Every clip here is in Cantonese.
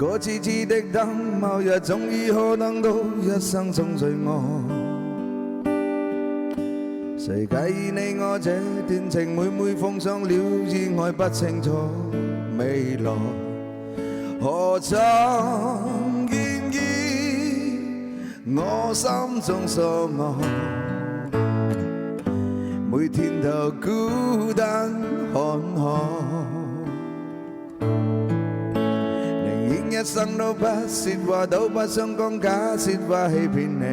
個痴痴的等，某日終於可等到一生中最愛。誰介意你我這段情每每碰上了意外，不清楚未來，何曾願意我心中所愛，每天都孤單看海，寧願一生都不說話，都不想講假設話欺騙你。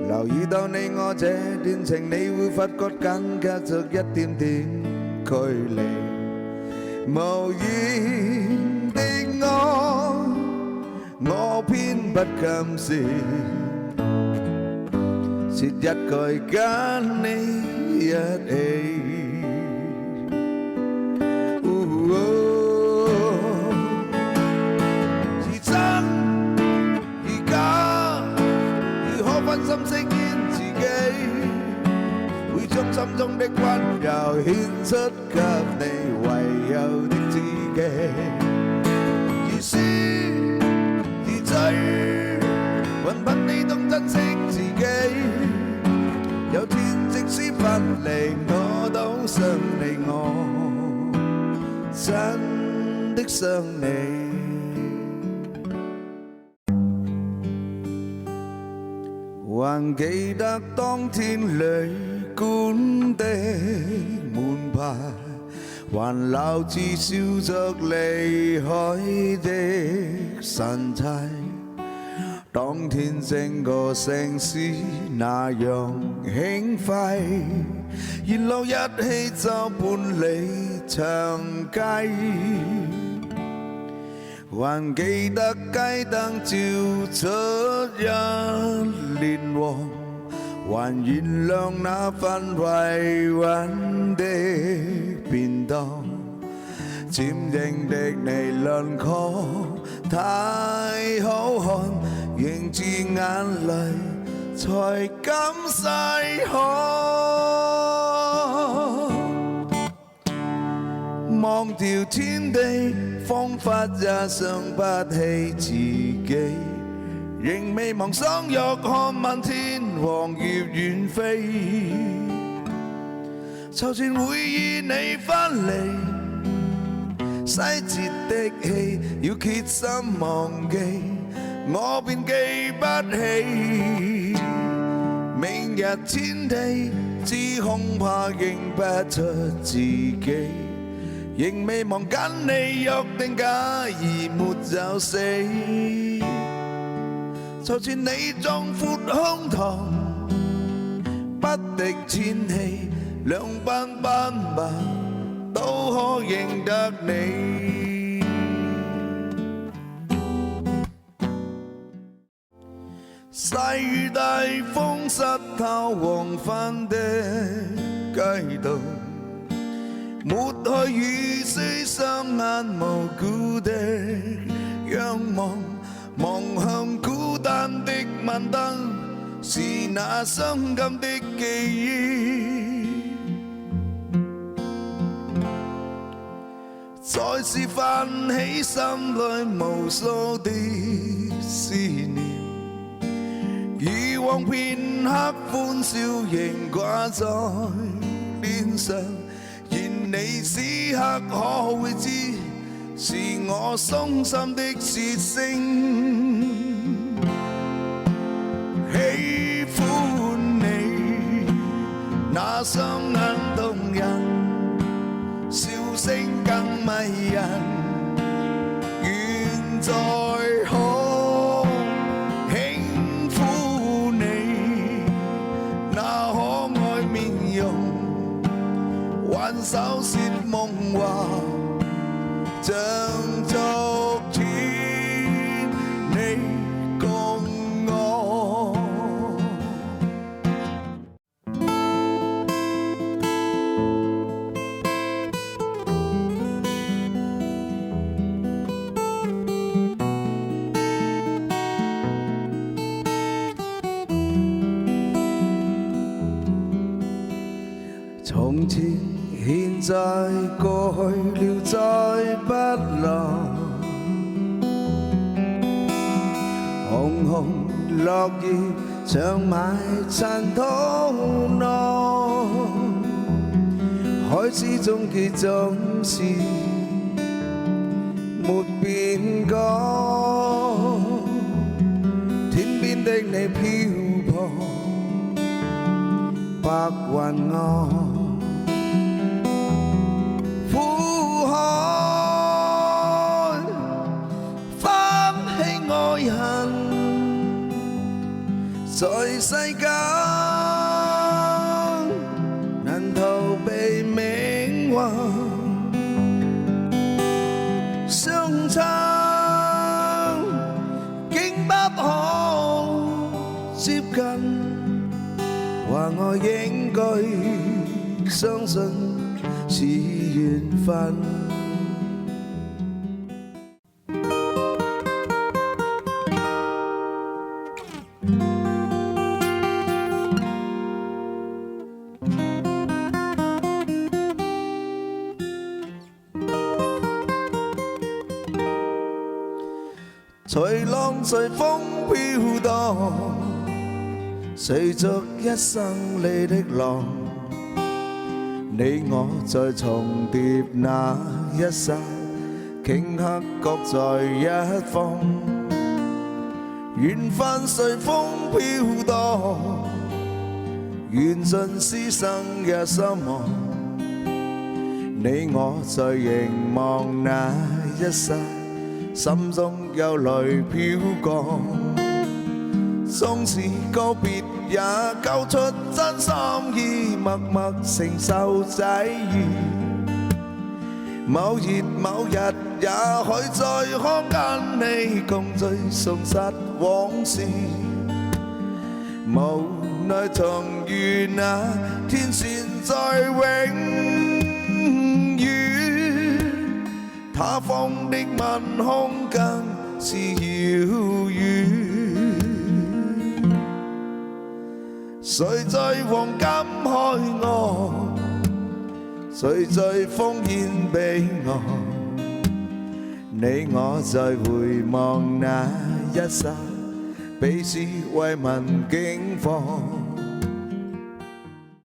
留意到你我這段情，你會發覺間隔着一點點距離。無言的愛，我偏不敢說，說一句跟你一起。是真而假，如何分心飾演自己，會將心中的溫柔獻出給你唯有的知己。如詩如醉，還憑你懂珍惜自己。有天即使分離，我都想你，我真的想你。還記得當天旅館的門牌，還留住笑着離開的神態。當天整個城市那樣輕快，沿路一起走半里長街。還記得街燈照出一連黃，還原諒那份維穩的便當。尖英的你輪廓太好看，凝住眼淚才敢細看。忘掉天地，方法也想不起自己，仍未忘相約看漫天黃葉遠飛。就算會與你分離，細節的戲要竭心忘記，我便記不起。明日天地，只恐怕認不出自己，仍未忘跟你約定，假如沒有死。就算你壯闊胸膛，不敵天氣，兩鬢斑白都可認得你。細雨大風濕透黃昏的街道，抹去雨水，雙眼無辜的仰望，望向孤單的晚燈，是那傷感的記憶。再次泛起心裏無數的思念，以往片刻歡笑仍掛在臉上。你此刻可會知，是我傷心的舌聲。喜歡你那雙眼動人，笑聲更迷人，願再可輕撫你那可愛面容，挽手說夢話，像昨天你共我。從前現在過去了再不來，紅紅落葉長埋塵土內，開始終結總是沒變改，天邊的你漂泊，白雲外苦海，翻起愛恨，在世間難逃避命運，相親竟不可接近，話我應該相信是緣分。隨浪隨風飄蕩，隨着一生裏的浪，你我在重疊那一剎，頃刻各在一方。緣分隨風飄蕩，緣盡師生也心忘。你我在凝望那一剎，心中有淚飄降，縱是告別也交出真心意，默默承受際遇。某月某日也許再可跟你共聚重拾往事，無奈同遇那天線在永他方的問空更是遙遠，誰在黃金海岸，誰在烽煙彼岸，你我在回望那一剎，彼此慰問境況。